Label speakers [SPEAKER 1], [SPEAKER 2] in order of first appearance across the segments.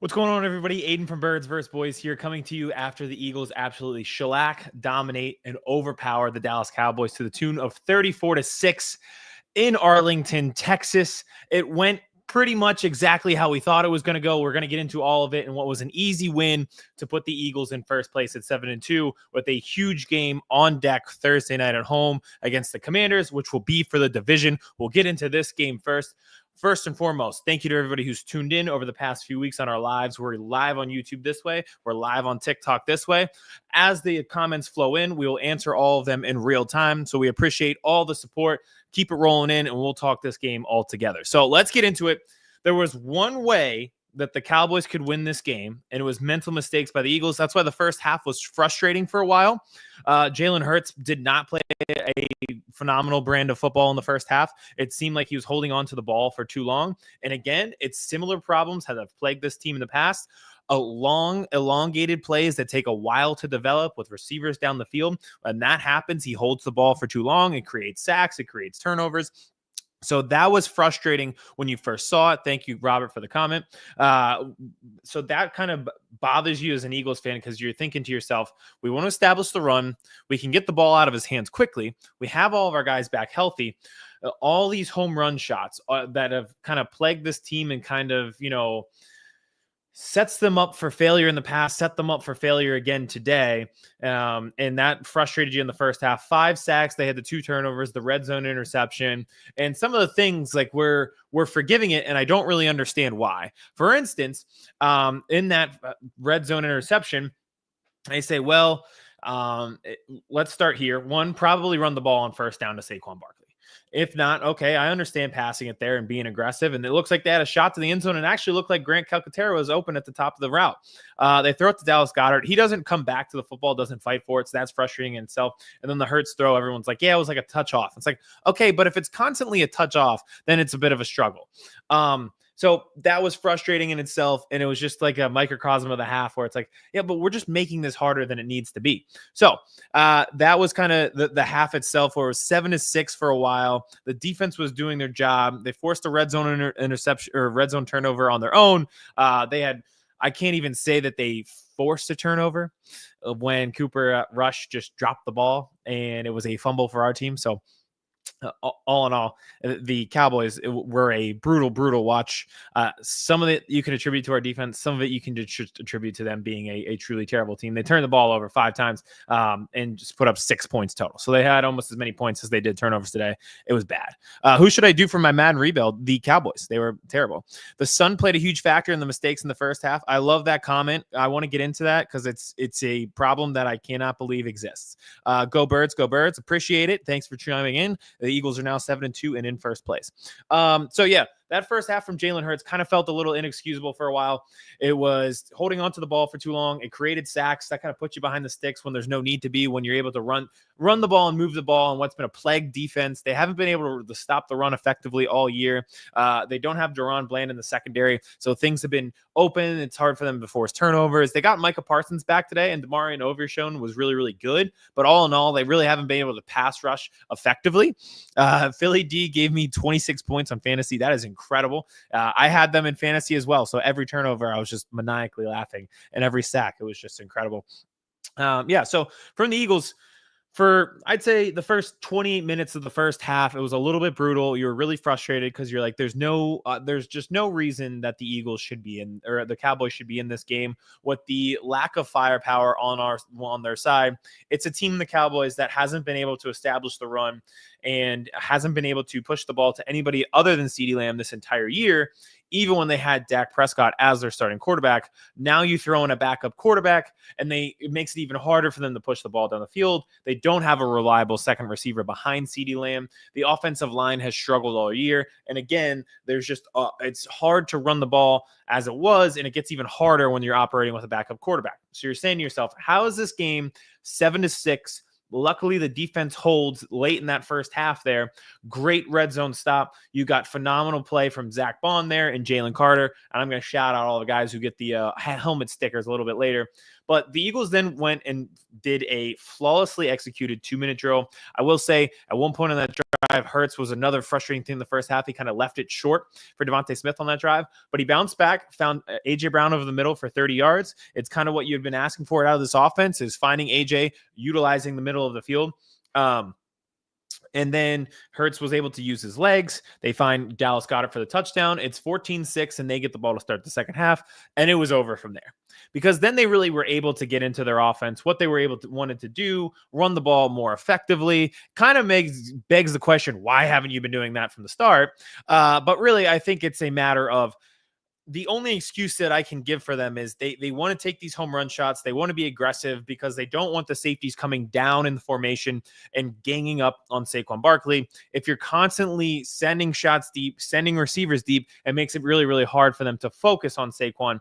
[SPEAKER 1] What's going on, everybody? Aiden from Birds vs. Boys here, coming to you after the Eagles absolutely shellac, dominate, and overpower the Dallas Cowboys to the tune of 34-6 in Arlington, Texas. It went pretty much exactly how we thought it was going to go. We're going to get into all of it and what was an easy win to put the Eagles in first place at 7-2 with a huge game on deck Thursday night at home against the Commanders, which will be for the division. We'll get into this game first. First and foremost, thank you to everybody who's tuned in over the past few weeks on our lives. We're live on YouTube this way. We're live on TikTok this way. As the comments flow in, we will answer all of them in real time. So we appreciate all the support. Keep it rolling in, and we'll talk this game all together. So let's get into it. There was one way that the Cowboys could win this game, and it was mental mistakes by the Eagles. That's why the first half was frustrating for a while. Jalen Hurts did not play a phenomenal brand of football in the first half. It seemed like he was holding on to the ball for too long. And again, it's similar problems that have plagued this team in the past. Long, elongated plays that take a while to develop with receivers down the field. When that happens, he holds the ball for too long. It creates sacks. It creates turnovers. So that was frustrating when you first saw it. Thank you, Robert, for the comment. So that kind of bothers you as an Eagles fan because you're thinking to yourself, we want to establish the run. We can get the ball out of his hands quickly. We have all of our guys back healthy. All these home run shots that have kind of plagued this team and kind of, sets them up for failure in the past, set them up for failure again today. And that frustrated you in the first half. 5 sacks. They had the 2 turnovers, the red zone interception, and some of the things like we're forgiving it. And I don't really understand why. For instance, in that red zone interception, they say, well, let's start here. One, probably run the ball on first down to Saquon Barkley. If not, okay, I understand passing it there and being aggressive. And it looks like they had a shot to the end zone and actually looked like Grant Calcaterra was open at the top of the route. They throw it to Dallas Goedert. He doesn't come back to the football, doesn't fight for it. So that's frustrating in itself. And then the Hurts throw, everyone's like, yeah, it was like a touch off. It's like, okay, but if it's constantly a touch off, then it's a bit of a struggle. So that was frustrating in itself. And it was just like a microcosm of the half where it's like, yeah, but we're just making this harder than it needs to be. So that was kind of the half itself where it was 7-6 for a while. The defense was doing their job. They forced a red zone interception or red zone turnover on their own. I can't even say that they forced a turnover when Cooper Rush just dropped the ball and it was a fumble for our team. So all in all, the Cowboys were a brutal watch. Some of it you can attribute to our defense. Some of it you can attribute to them being a truly terrible team. They turned the ball over 5 times and just put up 6 points total. So they had almost as many points as they did turnovers today. It was bad. Who should I do for my Madden rebuild? The Cowboys. They were terrible. The sun played a huge factor in the mistakes in the first half. I love that comment. I want to get into that because it's a problem that I cannot believe exists. Go Birds, go Birds. Appreciate it. Thanks for chiming in. The Eagles are now 7-2 and in first place. So yeah, that first half from Jalen Hurts kind of felt a little inexcusable for a while. It was holding onto the ball for too long. It created sacks. That kind of puts you behind the sticks when there's no need to be, when you're able to run the ball and move the ball. And what's been a plague defense, they haven't been able to stop the run effectively all year. They don't have Deron Bland in the secondary, so things have been open. It's hard for them to force turnovers. They got Micah Parsons back today, and Demarion Overshown was really good. But all in all, they really haven't been able to pass rush effectively. Philly D gave me 26 points on fantasy. That is incredible. I had them in fantasy as well. So every turnover, I was just maniacally laughing, and every sack, it was just incredible. So from the Eagles, for I'd say the first 28 minutes of the first half, it was a little bit brutal. You were really frustrated because you're like, there's just no reason that the Eagles should be in, or the Cowboys should be in this game with the lack of firepower on their side. It's a team, the Cowboys, that hasn't been able to establish the run and hasn't been able to push the ball to anybody other than CeeDee Lamb this entire year, even when they had Dak Prescott as their starting quarterback. Now you throw in a backup quarterback, and it makes it even harder for them to push the ball down the field. They don't have a reliable second receiver behind CeeDee Lamb. The offensive line has struggled all year. And again, there's just it's hard to run the ball as it was, and it gets even harder when you're operating with a backup quarterback. So you're saying to yourself, how is this game 7-6? Luckily, the defense holds late in that first half there. Great red zone stop. You got phenomenal play from Zach Bond there and Jalen Carter. And I'm going to shout out all the guys who get the helmet stickers a little bit later. But the Eagles then went and did a flawlessly executed 2-minute drill. I will say at one point on that drive, Hurts was another frustrating thing in the first half. He kind of left it short for Devontae Smith on that drive, but he bounced back, found A.J. Brown over the middle for 30 yards. It's kind of what you've been asking for out of this offense, is finding A.J., utilizing the middle of the field. And then Hurts was able to use his legs. They find Dallas Goedert for the touchdown. It's 14-6, and they get the ball to start the second half, and it was over from there. Because then they really were able to get into their offense, what they were wanted to do, run the ball more effectively. Kind of begs the question, why haven't you been doing that from the start? But really, I think it's a matter of, the only excuse that I can give for them is they want to take these home run shots. They want to be aggressive because they don't want the safeties coming down in the formation and ganging up on Saquon Barkley. If you're constantly sending shots deep, sending receivers deep, it makes it really, really hard for them to focus on Saquon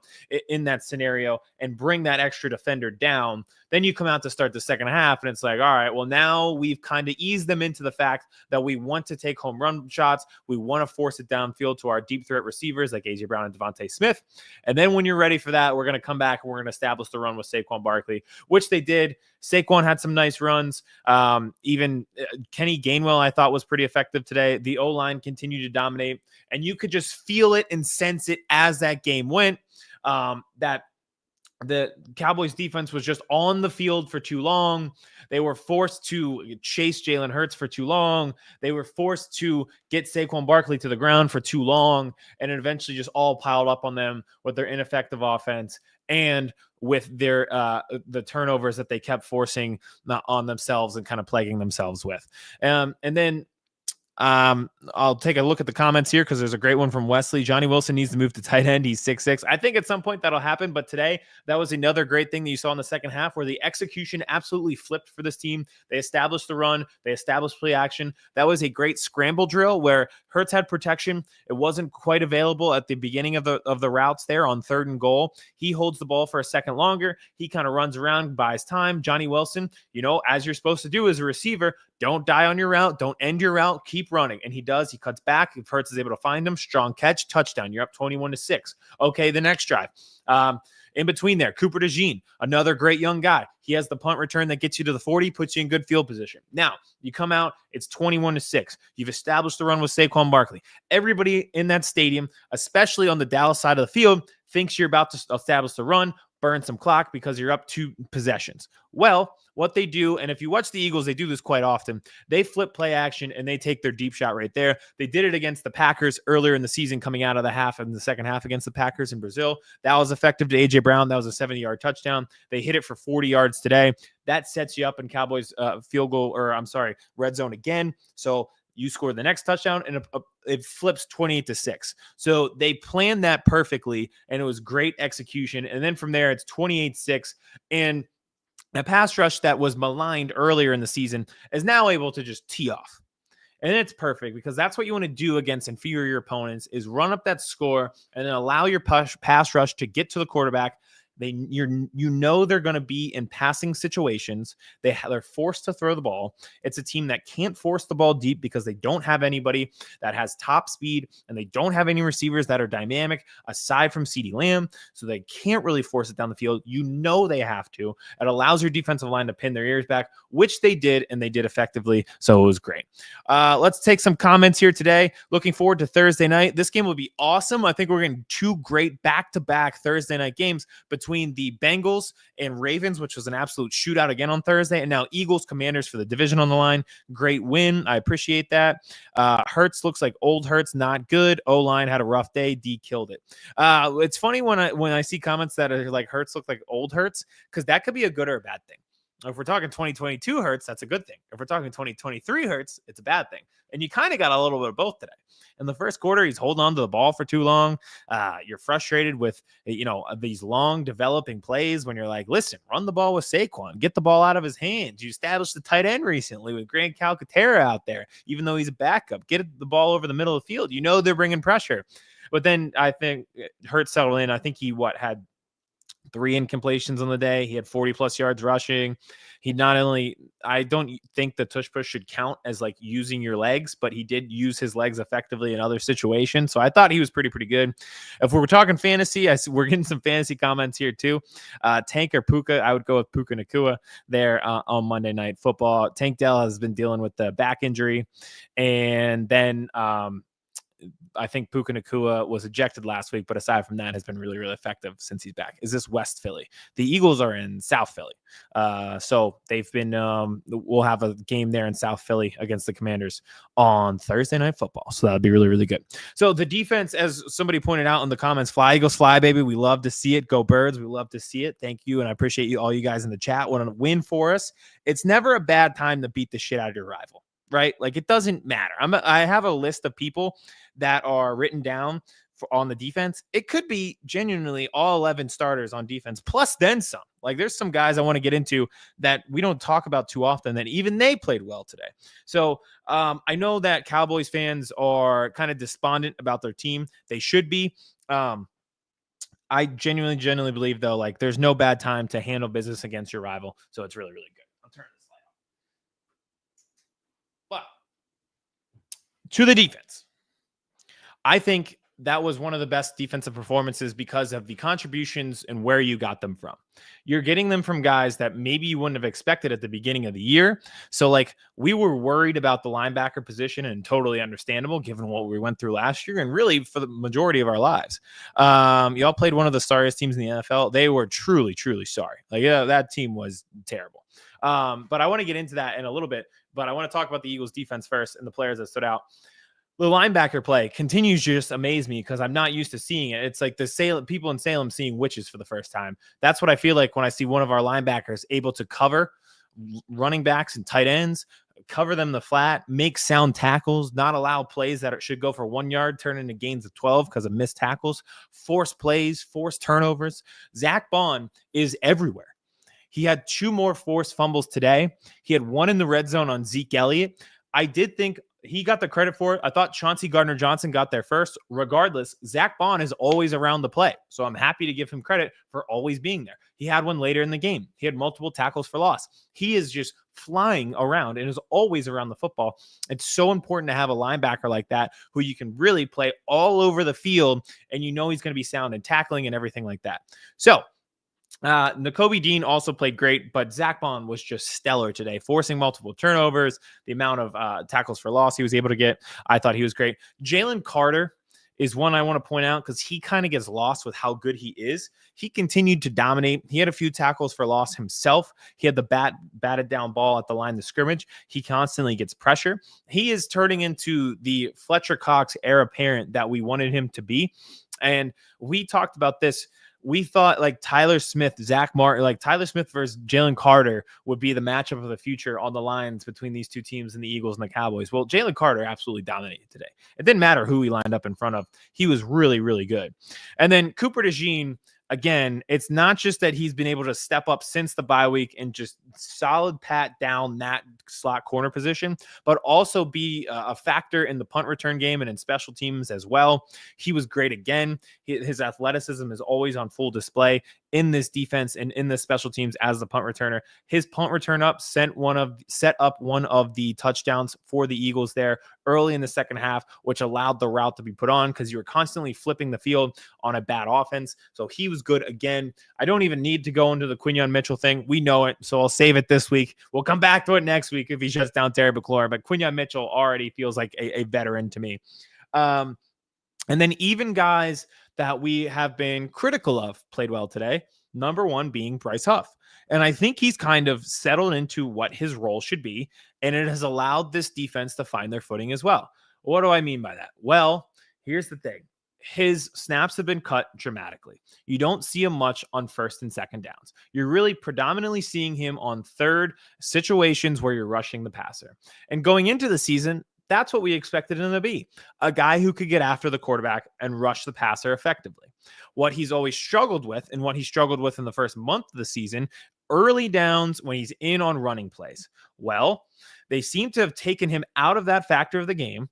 [SPEAKER 1] in that scenario and bring that extra defender down. Then you come out to start the second half, and it's like, all right, well, now we've kind of eased them into the fact that we want to take home run shots. We want to force it downfield to our deep threat receivers like A.J. Brown and Devontae Smith. And then when you're ready for that, we're going to come back and we're going to establish the run with Saquon Barkley, which they did. Saquon had some nice runs. Even Kenny Gainwell, I thought, was pretty effective today. The O-line continued to dominate, and you could just feel it and sense it as that game went, that the Cowboys defense was just on the field for too long. They were forced to chase Jalen Hurts for too long. They were forced to get Saquon Barkley to the ground for too long, and it eventually just all piled up on them with their ineffective offense and with their the turnovers that they kept forcing on themselves and kind of plaguing themselves with. And then I'll take a look at the comments here because there's a great one from Wesley. Johnny Wilson needs to move to tight end. He's 6'6". I think at some point that'll happen, but today that was another great thing that you saw in the second half where the execution absolutely flipped for this team. They established the run. They established play action. That was a great scramble drill where Hurts had protection. It wasn't quite available at the beginning of the routes there on 3rd and goal. He holds the ball for a second longer. He kind of runs around, buys time. Johnny Wilson, as you're supposed to do as a receiver, don't die on your route. Don't end your route. Keep running. And he does. He cuts back. If Hurts is able to find him, strong catch, touchdown. You're up 21-6. Okay, the next drive. In between there, Cooper DeJean, another great young guy. He has the punt return that gets you to the 40, puts you in good field position. Now, you come out, it's 21-6. You've established the run with Saquon Barkley. Everybody in that stadium, especially on the Dallas side of the field, thinks you're about to establish the run, burn some clock because you're up 2 possessions. Well, what they do, and if you watch the Eagles, they do this quite often. They flip play action and they take their deep shot right there. They did it against the Packers earlier in the season, coming out of the second half against the Packers in Brazil. That was effective to A.J. Brown. That was a 70-yard touchdown. They hit it for 40 yards today. That sets you up in Cowboys red zone again. So you score the next touchdown, and it flips 28-6. So they planned that perfectly, and it was great execution. And then from there, it's 28-6. And a pass rush that was maligned earlier in the season is now able to just tee off. And it's perfect because that's what you want to do against inferior opponents is run up that score and then allow your pass rush to get to the quarterback. They're going to be in passing situations. They're forced to throw the ball. It's a team that can't force the ball deep because they don't have anybody that has top speed, and they don't have any receivers that are dynamic aside from CeeDee Lamb. So they can't really force it down the field. They have to. It allows your defensive line to pin their ears back, which they did, and they did effectively. So it was great. Let's take some comments here today. Looking forward to Thursday night. This game will be awesome. I think we're getting 2 great back-to-back Thursday night games between the Bengals and Ravens, which was an absolute shootout again on Thursday, and now Eagles Commanders for the division on the line. Great win. I appreciate that. Hurts looks like old Hurts, not good. O-line had a rough day. D killed it. It's funny when I see comments that are like Hurts look like old Hurts, because that could be a good or a bad thing. If we're talking 2022 Hurts, that's a good thing. If we're talking 2023 Hurts, it's a bad thing. And you kind of got a little bit of both today. In the first quarter, he's holding on to the ball for too long. You're frustrated with, these long developing plays when you're like, listen, run the ball with Saquon. Get the ball out of his hands. You established the tight end recently with Grant Calcaterra out there, even though he's a backup. Get the ball over the middle of the field. They're bringing pressure. But then I think Hurts settled in. I think he had 3 incompletions on the day. He had 40 plus yards rushing. He not only, I don't think the tush push should count as like using your legs, but he did use his legs effectively in other situations. So I thought he was pretty good. If we were talking fantasy, we're getting some fantasy comments here too. Tank or Puka, I would go with Puka Nacua there on Monday Night Football. Tank Dell has been dealing with the back injury. And then, I think Puka Nacua was ejected last week, but aside from that, has been really effective since he's back. Is this West Philly? The Eagles are in South Philly. So they've been, we'll have a game there in South Philly against the Commanders on Thursday Night Football. So that'll be really good. So the defense, as somebody pointed out in the comments, fly Eagles fly, baby. We love to see it. Go Birds. We love to see it. Thank you. And I appreciate you, all you guys in the chat. Want to win for us. It's never a bad time to beat the shit out of your rival. Right? Like it doesn't matter. I have a list of people that are written down on the defense. It could be genuinely all 11 starters on defense, plus then some. Like there's some guys I want to get into that we don't talk about too often that even they played well today. So I know that Cowboys fans are kind of despondent about their team. They should be. I genuinely believe though, like there's no bad time to handle business against your rival. So it's really good. I'll turn this light off. But to the defense, I think that was one of the best defensive performances because of the contributions and where you got them from. You're getting them from guys that maybe you wouldn't have expected at the beginning of the year. So like we were worried about the linebacker position, and totally understandable given what we went through last year and really for the majority of our lives. Y'all played one of the sorriest teams in the NFL. They were truly sorry. Like that team was terrible. But I want to get into that in a little bit, but I want to talk about the Eagles defense first and the players that stood out. The linebacker play continues to just amaze me because I'm not used to seeing it. It's like the people in Salem seeing witches for the first time. That's what I feel like when I see one of our linebackers able to cover running backs and tight ends, cover them the flat, make sound tackles, not allow plays that should go for 1 yard, turn into gains of 12 because of missed tackles, force plays, force turnovers. Zach Bond is everywhere. He had 2 more forced fumbles today. He had 1 in the red zone on Zeke Elliott. I did think he got the credit for it. I thought Chauncey Gardner-Johnson got there first. Regardless, Zach Bond is always around the play. So I'm happy to give him credit for always being there. He had one later in the game. He had multiple tackles for loss. He is just flying around and is always around the football. It's so important to have a linebacker like that who you can really play all over the field and you know he's going to be sound in tackling and everything like that. So Nakobe Dean also played great, but Zach Bond was just stellar today, forcing multiple turnovers, the amount of tackles for loss he was able to get. I thought he was great. Jalen Carter is one I want to point out because he kind of gets lost with how good he is. He continued to dominate. He had a few tackles for loss himself. He had the batted down ball at the line of scrimmage. He constantly gets pressure. He is turning into the Fletcher Cox heir apparent that we wanted him to be. And we talked about this. We thought like Tyler Smith, Zach Martin, like Tyler Smith versus Jalen Carter would be the matchup of the future on the lines between these two teams and the Eagles and the Cowboys. Well, Jalen Carter absolutely dominated today. It didn't matter who he lined up in front of. He was really good. And then Cooper DeJean, again, it's not just that he's been able to step up since the bye week and just solid pat down that slot corner position, but also be a factor in the punt return game and in special teams as well. He was great again. His athleticism is always on full display in this defense and in the special teams as the punt returner. His punt return up set up one of the touchdowns for the Eagles there early in the second half, which allowed the route to be put on because you were constantly flipping the field on a bad offense. So he was good again. I don't even need to go into the Quinyon Mitchell thing. We know it, so I'll save it this week. We'll come back to it next week if he shuts down Terry McLaurin, but Quinyon Mitchell already feels like a veteran to me. And then even guys that we have been critical of played well today. Number one being Bryce Huff. And I think he's kind of settled into what his role should be. And it has allowed this defense to find their footing as well. What do I mean by that? Well, here's the thing. His snaps have been cut dramatically. You don't see him much on first and second downs. You're really predominantly seeing him on third situations where you're rushing the passer. And going into the season, that's what we expected him to be, a guy who could get after the quarterback and rush the passer effectively. What he's always struggled with and what he struggled with in the first month of the season, early downs when he's in on running plays. Well, they seem to have taken him out of that factor of the game.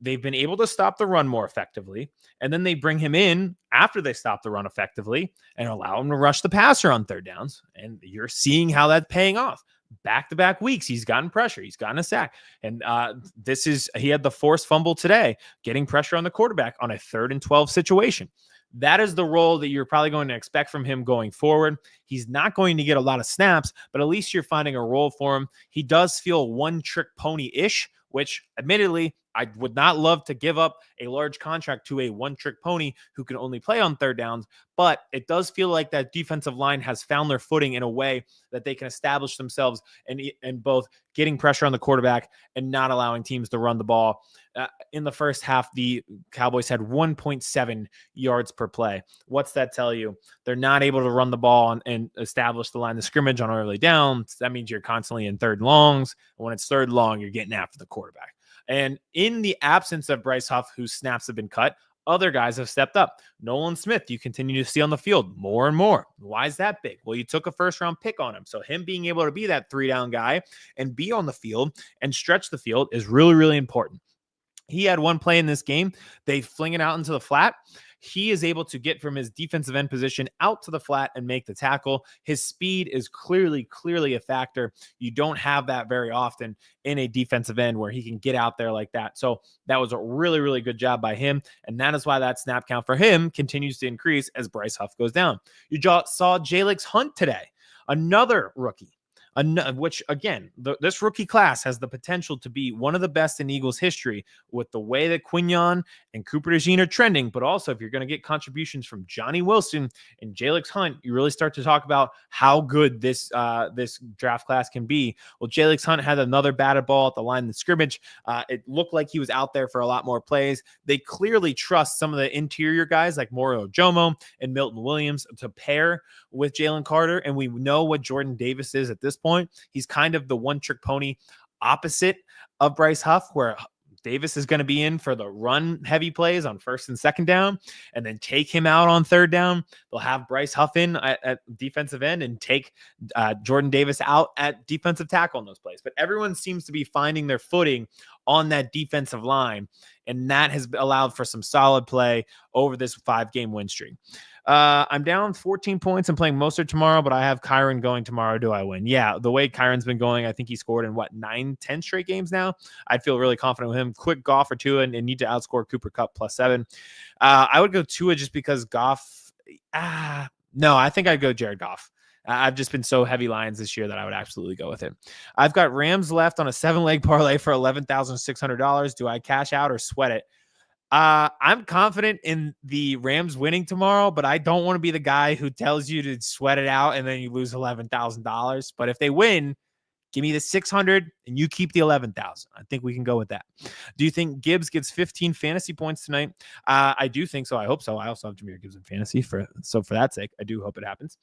[SPEAKER 1] they've been able to stop the run more effectively. And then they bring him in after they stop the run effectively and allow him to rush the passer on third downs. And you're seeing how that's paying off. Back-to-back weeks, he's gotten pressure. He's gotten a sack. And he had the forced fumble today, getting pressure on the quarterback on a 3rd and 12 situation. That is the role that you're probably going to expect from him going forward. He's not going to get a lot of snaps, but at least you're finding a role for him. He does feel one-trick pony-ish, which admittedly, I would not love to give up a large contract to a one-trick pony who can only play on third downs, but it does feel like that defensive line has found their footing in a way that they can establish themselves and both getting pressure on the quarterback and not allowing teams to run the ball. In the first half, the Cowboys had 1.7 yards per play. What's that tell you? They're not able to run the ball and establish the line of scrimmage on early downs. That means you're constantly in third longs. When it's third long, you're getting after the quarterback. And in the absence of Bryce Huff, whose snaps have been cut, other guys have stepped up. Nolan Smith, you continue to see on the field more and more. Why is that big? Well, you took a first-round pick on him. So him being able to be that 3-down guy and be on the field and stretch the field is really, really important. He had one play in this game. They fling it out into the flat. He is able to get from his defensive end position out to the flat and make the tackle. His speed is clearly a factor. You don't have that very often in a defensive end where he can get out there like that. So that was a really, really good job by him. And that is why that snap count for him continues to increase as Bryce Huff goes down. You saw Jalix Hunt today, another rookie. Which, again, this rookie class has the potential to be one of the best in Eagles history with the way that Quignon and Cooper DeJean are trending. But also, if you're going to get contributions from Johnny Wilson and Jalix Hunt, you really start to talk about how good this draft class can be. Well, Jalix Hunt had another batted ball at the line of scrimmage. It looked like he was out there for a lot more plays. They clearly trust some of the interior guys like Mario Jomo and Milton Williams to pair with Jalen Carter. And we know what Jordan Davis is at this point. He's kind of the one-trick pony opposite of Bryce Huff, where Davis is going to be in for the run heavy plays on 1st and 2nd down and then take him out on 3rd down. They'll have Bryce Huff in at defensive end and take Jordan Davis out at defensive tackle in those plays. But everyone seems to be finding their footing on that defensive line, and that has allowed for some solid play over this 5-game win streak. I'm down 14 points and playing Mostert tomorrow, but I have Kyron going tomorrow. Do I win? Yeah, the way Kyron's been going, I think he scored in 9-10 straight games now. I'd feel really confident with him. Quick Goff or Tua and need to outscore Cooper Kupp +7. I would go Tua just because Goff. No, I think I'd go Jared Goff. I've just been so heavy Lions this year that I would absolutely go with it. I've got Rams left on a 7-leg parlay for $11,600. Do I cash out or sweat it? I'm confident in the Rams winning tomorrow, but I don't want to be the guy who tells you to sweat it out and then you lose $11,000. But if they win, give me the 600 and you keep the 11,000. I think we can go with that. Do you think Gibbs gets 15 fantasy points tonight? I do think so. I hope so. I also have Jahmyr Gibbs in fantasy for that sake. I do hope it happens.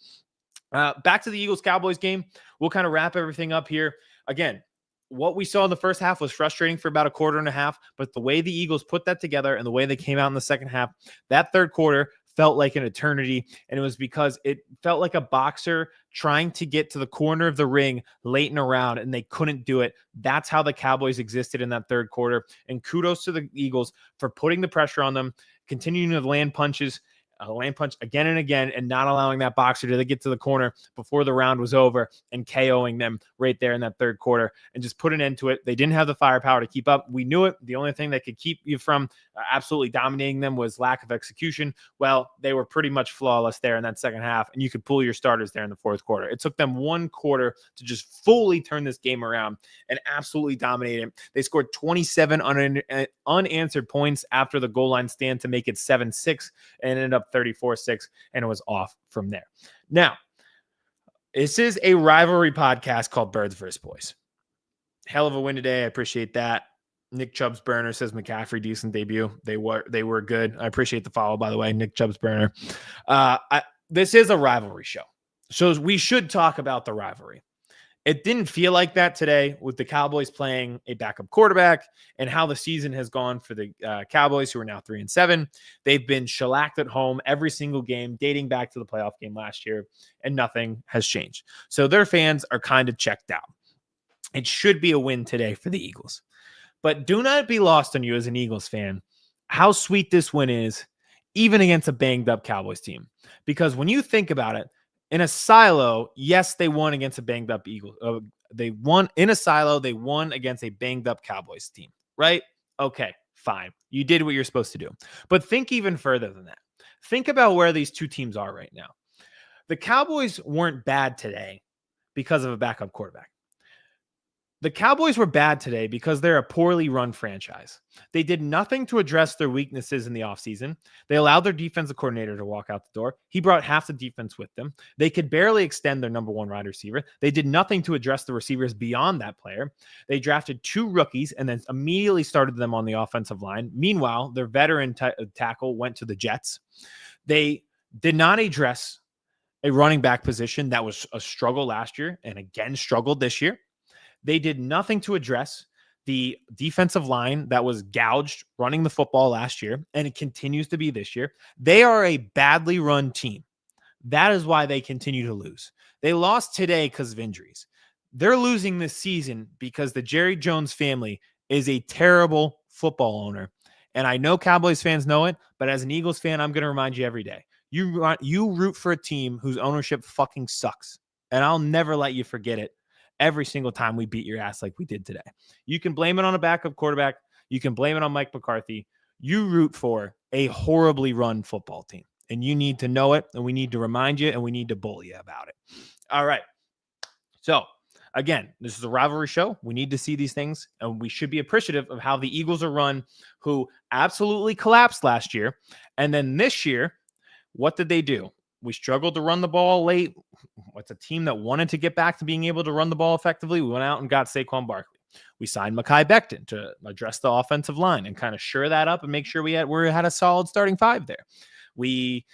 [SPEAKER 1] Back to the Eagles-Cowboys game. We'll kind of wrap everything up here. Again, what we saw in the first half was frustrating for about a quarter and a half, but the way the Eagles put that together and the way they came out in the second half, that third quarter felt like an eternity. And it was because it felt like a boxer trying to get to the corner of the ring late in a round, and they couldn't do it. That's how the Cowboys existed in that third quarter. And kudos to the Eagles for putting the pressure on them, continuing to land punches, a land punch again and again, and not allowing that boxer to get to the corner before the round was over and KOing them right there in that third quarter and just put an end to it. They didn't have the firepower to keep up. We knew it. The only thing that could keep you from absolutely dominating them was lack of execution. Well, they were pretty much flawless there in that second half, and you could pull your starters there in the fourth quarter. It took them one quarter to just fully turn this game around and absolutely dominate it. They scored 27 unanswered points after the goal line stand to make it 7-6 and ended up 34-6, and it was off from there. Now, this is a rivalry podcast called Birds vs. Boys. Hell of a win today. I appreciate that. Nick Chubb's burner says McCaffrey, decent debut. They were good. I appreciate the follow, by the way, Nick Chubb's burner. This is a rivalry show, so we should talk about the rivalry. It didn't feel like that today with the Cowboys playing a backup quarterback and how the season has gone for the Cowboys, who are now 3-7. They've been shellacked at home every single game dating back to the playoff game last year, and nothing has changed. So their fans are kind of checked out. It should be a win today for the Eagles. But do not be lost on you as an Eagles fan how sweet this win is, even against a banged up Cowboys team. Because when you think about it, in a silo, yes, they won against a banged up Eagles. They won in a silo. They won against a banged up Cowboys team, right? Okay, fine. You did what you're supposed to do. But think even further than that. Think about where these two teams are right now. The Cowboys weren't bad today because of a backup quarterback. The Cowboys were bad today because they're a poorly run franchise. They did nothing to address their weaknesses in the offseason. They allowed their defensive coordinator to walk out the door. He brought half the defense with them. They could barely extend their number one wide receiver. They did nothing to address the receivers beyond that player. They drafted 2 rookies and then immediately started them on the offensive line. Meanwhile, their veteran tackle went to the Jets. They did not address a running back position that was a struggle last year and again struggled this year. They did nothing to address the defensive line that was gouged running the football last year, and it continues to be this year. They are a badly run team. That is why they continue to lose. They lost today because of injuries. They're losing this season because the Jerry Jones family is a terrible football owner. And I know Cowboys fans know it, but as an Eagles fan, I'm going to remind you every day. You root for a team whose ownership fucking sucks. And I'll never let you forget it. Every single time we beat your ass like we did today. You can blame it on a backup quarterback. You can blame it on Mike McCarthy. You root for a horribly run football team, and you need to know it, and we need to remind you, and we need to bully you about it. All right. So, again, this is a rivalry show. We need to see these things, and we should be appreciative of how the Eagles are run, who absolutely collapsed last year. And then this year, what did they do? We struggled to run the ball late. What's a team that wanted to get back to being able to run the ball effectively? We went out and got Saquon Barkley. We signed Mekhi Becton to address the offensive line and kind of shore that up and make sure we had a solid starting 5 there. We,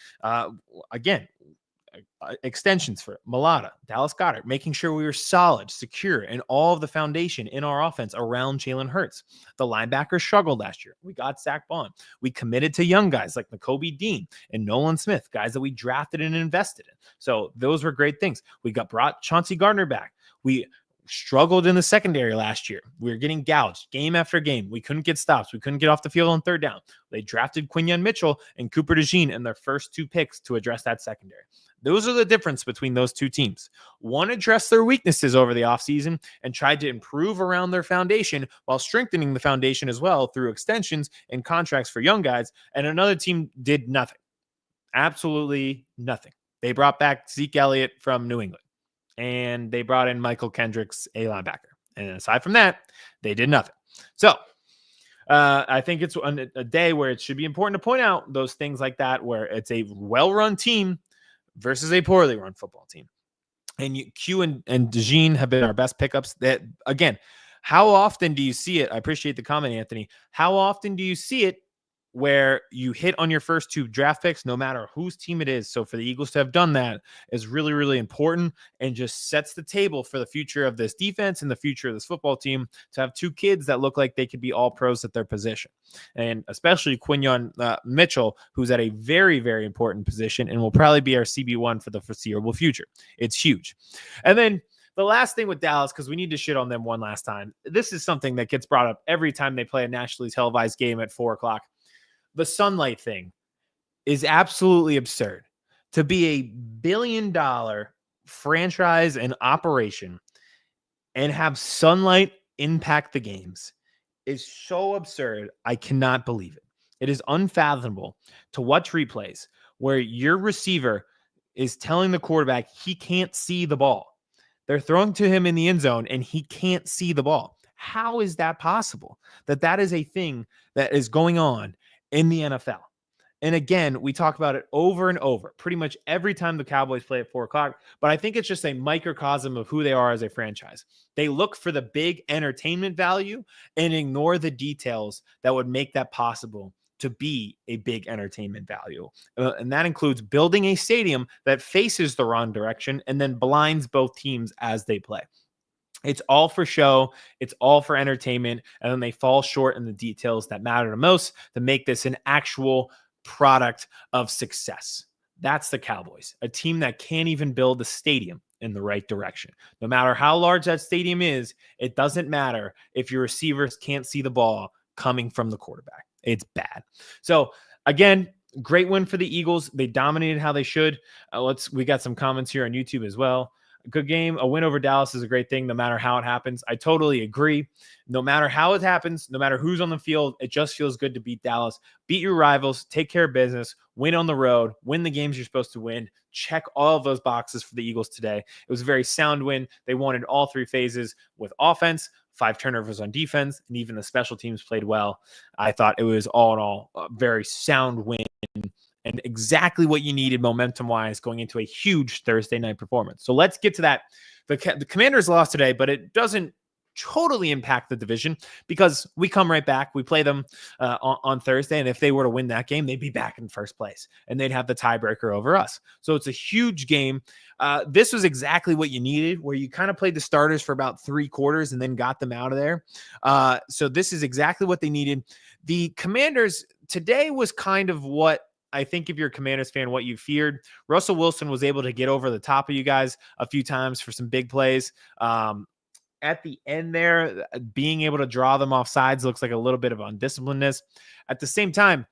[SPEAKER 1] extensions for Mulata, Dallas Goedert, making sure we were solid, secure, and all of the foundation in our offense around Jalen Hurts. The linebackers struggled last year. We got Zach Bond. We committed to young guys like Nakobe Dean and Nolan Smith, guys that we drafted and invested in. So those were great things. We brought Chauncey Gardner back. We struggled in the secondary last year. We were getting gouged game after game. We couldn't get stops. We couldn't get off the field on third down. They drafted Quinyon Mitchell and Cooper DeJean in their first 2 picks to address that secondary. Those are the difference between those two teams. One addressed their weaknesses over the offseason and tried to improve around their foundation while strengthening the foundation as well through extensions and contracts for young guys. And another team did nothing. Absolutely nothing. They brought back Zeke Elliott from New England, and they brought in Michael Kendricks, a linebacker. And aside from that, they did nothing. So I think it's a day where it should be important to point out those things like that, where it's a well-run team versus a poorly run football team. And Q and DeJean have been our best pickups. That, again, how often do you see it? I appreciate the comment, Anthony. How often do you see it where you hit on your first 2 draft picks, no matter whose team it is? So for the Eagles to have done that is really, really important and just sets the table for the future of this defense and the future of this football team to have 2 kids that look like they could be all pros at their position. And especially Quinyon Mitchell, who's at a very, very important position and will probably be our CB1 for the foreseeable future. It's huge. And then the last thing with Dallas, because we need to shit on them one last time. This is something that gets brought up every time they play a nationally televised game at 4:00. The sunlight thing is absolutely absurd. To be a billion-dollar franchise and operation and have sunlight impact the games is so absurd. I cannot believe it. It is unfathomable to watch replays where your receiver is telling the quarterback he can't see the ball. They're throwing to him in the end zone and he can't see the ball. How is that possible? That is a thing that is going on in the NFL. And again, we talk about it over and over, pretty much every time the Cowboys play at 4:00. But I think it's just a microcosm of who they are as a franchise. They look for the big entertainment value and ignore the details that would make that possible to be a big entertainment value. And that includes building a stadium that faces the wrong direction and then blinds both teams as they play. It's all for show. It's all for entertainment. And then they fall short in the details that matter the most to make this an actual product of success. That's the Cowboys, a team that can't even build a stadium, in the right direction. No matter how large that stadium is, it doesn't matter if your receivers can't see the ball coming from the quarterback. It's bad. So again, great win for the Eagles. They dominated how they should. We got some comments here on YouTube as well. A good game. A win over Dallas is a great thing, no matter how it happens. I totally agree. No matter how it happens, no matter who's on the field, it just feels good to beat Dallas. Beat your rivals, take care of business, win on the road, win the games you're supposed to win. Check all of those boxes for the Eagles today. It was a very sound win. They won in all three phases with offense, 5 turnovers on defense, and even the special teams played well. I thought it was all in all a very sound win and exactly what you needed momentum-wise going into a huge Thursday night performance. So let's get to that. The Commanders lost today, but it doesn't totally impact the division because we come right back. We play them on Thursday, and if they were to win that game, they'd be back in first place, and they'd have the tiebreaker over us. So it's a huge game. This was exactly what you needed, where you kind of played the starters for about 3 quarters and then got them out of there. So this is exactly what they needed. The Commanders today was kind of what I think if you're a Commanders fan, what you feared. Russell Wilson was able to get over the top of you guys a few times for some big plays. At the end there, being able to draw them off sides looks like a little bit of undisciplinedness. At the same time,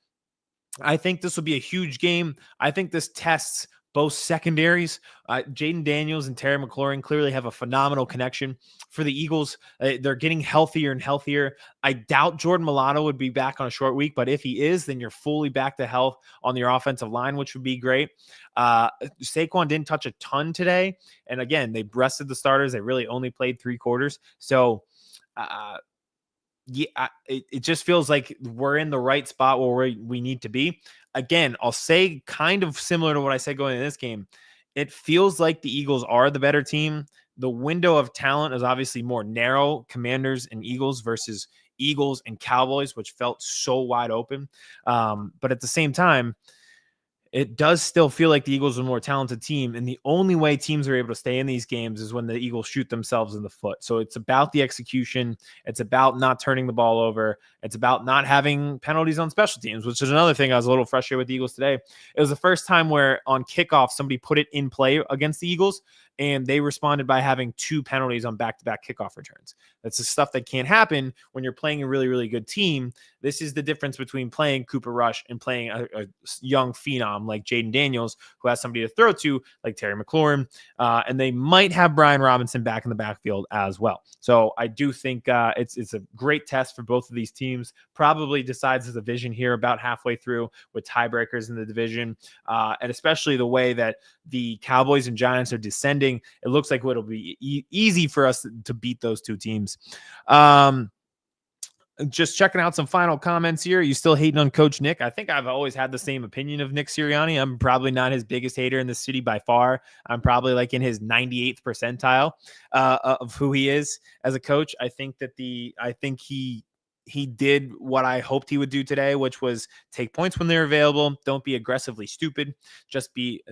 [SPEAKER 1] I think this will be a huge game. I think this tests both secondaries. Jaden Daniels and Terry McLaurin clearly have a phenomenal connection. For the Eagles, they're getting healthier and healthier. I doubt Jordan Mulatto would be back on a short week, but if he is, then you're fully back to health on your offensive line, which would be great. Saquon didn't touch a ton today. And again, they rested the starters. They really only played 3 quarters. So, it just feels like we're in the right spot where we need to be. Again, I'll say kind of similar to what I said going into this game. It feels like the Eagles are the better team. The window of talent is obviously more narrow, Commanders and Eagles versus Eagles and Cowboys, which felt so wide open. But at the same time, it does still feel like the Eagles are a more talented team. And the only way teams are able to stay in these games is when the Eagles shoot themselves in the foot. So it's about the execution. It's about not turning the ball over. It's about not having penalties on special teams, which is another thing I was a little frustrated with the Eagles today. It was the first time where on kickoff, somebody put it in play against the Eagles, and they responded by having 2 penalties on back-to-back kickoff returns. That's the stuff that can't happen when you're playing a really, really good team. This is the difference between playing Cooper Rush and playing a young phenom like Jaden Daniels, who has somebody to throw to, like Terry McLaurin, and they might have Brian Robinson back in the backfield as well. So I do think it's a great test for both of these teams. Probably decides the division here about halfway through with tiebreakers in the division, and especially the way that the Cowboys and Giants are descending. It looks like it'll be easy for us to beat those 2 teams. Just checking out some final comments here. You still hating on Coach Nick? I think I've always had the same opinion of Nick Sirianni. I'm probably not his biggest hater in the city by far. I'm probably like in his 98th percentile of who he is as a coach. I think he did what I hoped he would do today, which was take points when they're available. Don't be aggressively stupid. Just be,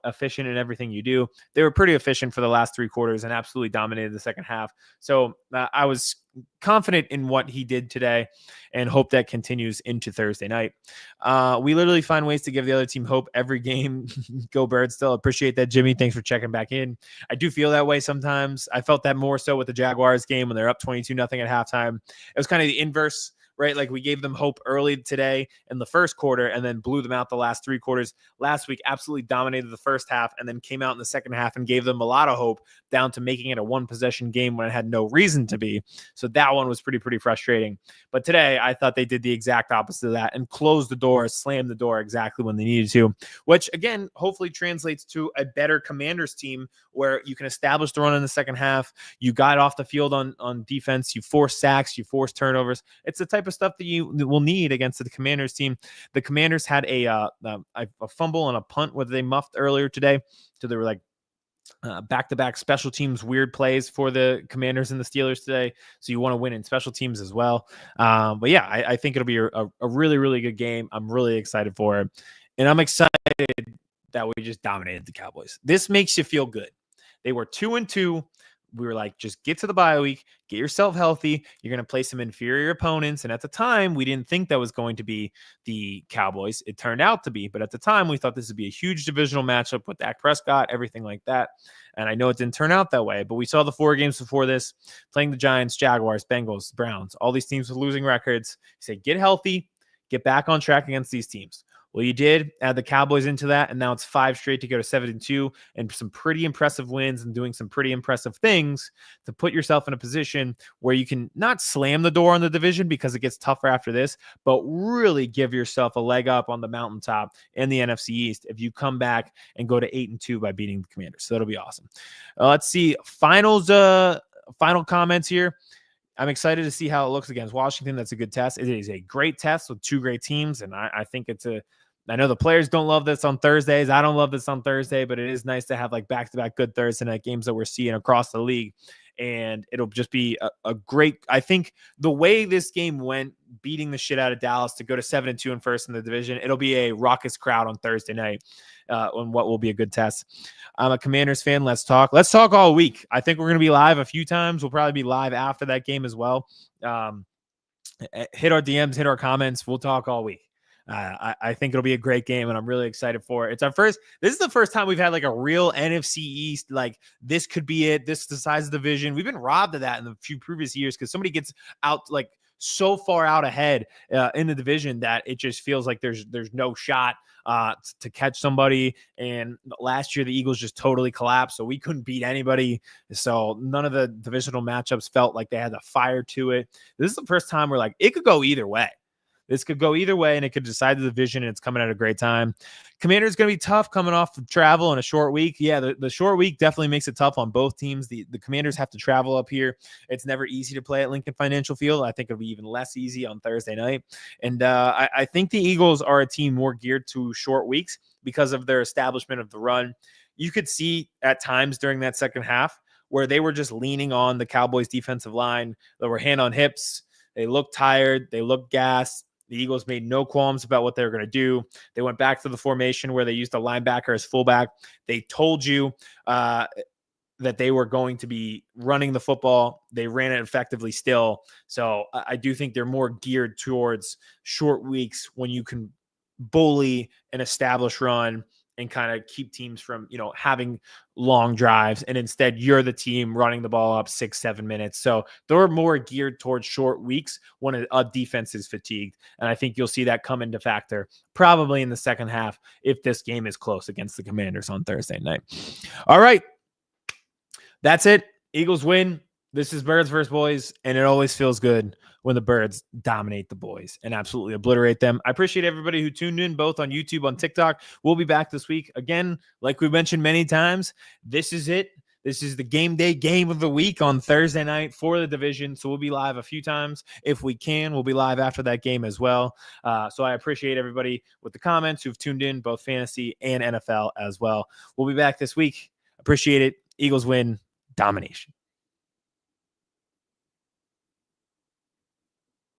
[SPEAKER 1] efficient in everything you do. They were pretty efficient for the last 3 quarters and absolutely dominated the second half. So I was confident in what he did today and hope that continues into Thursday night. We literally find ways to give the other team hope every game. Go Birds still. Appreciate that, Jimmy. Thanks for checking back in. I do feel that way sometimes. I felt that more so with the Jaguars game when they're up 22-0 at halftime. It was kind of the inverse, right? Like we gave them hope early today in the first quarter and then blew them out the last 3 quarters. Last week, absolutely dominated the first half and then came out in the second half and gave them a lot of hope down to making it a 1-possession game when it had no reason to be. So that one was pretty frustrating. But today, I thought they did the exact opposite of that and closed the door, slammed the door exactly when they needed to, which again, hopefully translates to a better Commanders team where you can establish the run in the second half. You got off the field on defense. You force sacks. You force turnovers. It's the type of stuff that you will need against the Commanders team. The Commanders had a fumble and a punt where they muffed earlier today. So they were like back-to-back special teams weird plays for the Commanders and the Steelers today. So you want to win in special teams as well. But yeah, I think it'll be a really, really good game. I'm really excited for it. And I'm excited that we just dominated the Cowboys. This makes you feel good. They were 2-2. we were like, just get to the bye week, get yourself healthy. You're going to play some inferior opponents. And at the time, we didn't think that was going to be the Cowboys. It turned out to be. But at the time, we thought this would be a huge divisional matchup with Dak Prescott, everything like that. And I know it didn't turn out that way, but we saw the 4 games before this, playing the Giants, Jaguars, Bengals, Browns, all these teams with losing records. He said, get healthy, get back on track against these teams. Well, you did add the Cowboys into that, and now it's 5 straight to go to 7-2, and some pretty impressive wins and doing some pretty impressive things to put yourself in a position where you can not slam the door on the division because it gets tougher after this, but really give yourself a leg up on the mountaintop in the NFC East if you come back and go to 8-2 by beating the Commanders. So that'll be awesome. Let's see final comments here. I'm excited to see how it looks against Washington. That's a good test. It is a great test with 2 great teams, and I think I know the players don't love this on Thursdays. I don't love this on Thursday, but it is nice to have like back-to-back good Thursday night games that we're seeing across the league. And it'll just be a great, I think the way this game went, beating the shit out of Dallas to go to 7-2 and first in the division, it'll be a raucous crowd on Thursday night on what will be a good test. I'm a Commanders fan. Let's talk all week. I think we're going to be live a few times. We'll probably be live after that game as well. Hit our DMs, hit our comments. We'll talk all week. I think it'll be a great game, and I'm really excited for it. This is the first time we've had like a real NFC East, like this could be it. This decides the division. We've been robbed of that in the few previous years because somebody gets out like so far out ahead in the division that it just feels like there's no shot to catch somebody. And last year, the Eagles just totally collapsed, so we couldn't beat anybody. So none of the divisional matchups felt like they had the fire to it. This is the first time we're like, it could go either way. This could go either way, and it could decide the division, and it's coming at a great time. Commander's going to be tough coming off of travel in a short week. Yeah, the short week definitely makes it tough on both teams. The Commanders have to travel up here. It's never easy to play at Lincoln Financial Field. I think it'll be even less easy on Thursday night. And I think the Eagles are a team more geared to short weeks because of their establishment of the run. You could see at times during that second half where they were just leaning on the Cowboys defensive line. They were hand on hips. They looked tired. They looked gassed. The Eagles made no qualms about what they were going to do. They went back to the formation where they used a linebacker as fullback. They told you that they were going to be running the football. They ran it effectively still. So I do think they're more geared towards short weeks when you can bully an established run and kind of keep teams from, having long drives. And instead, you're the team running the ball up 6-7 minutes. So they're more geared towards short weeks when a defense is fatigued. And I think you'll see that come into factor probably in the second half if this game is close against the Commanders on Thursday night. All right. That's it. Eagles win. This is Birds versus Boys, and it always feels good when the Birds dominate the Boys and absolutely obliterate them. I appreciate everybody who tuned in, both on YouTube, on TikTok. We'll be back this week. Again, like we mentioned many times, this is it. This is the game day game of the week on Thursday night for the division. So we'll be live a few times. If we can, we'll be live after that game as well. So I appreciate everybody with the comments who've tuned in, both fantasy and NFL as well. We'll be back this week. Appreciate it. Eagles win. Domination.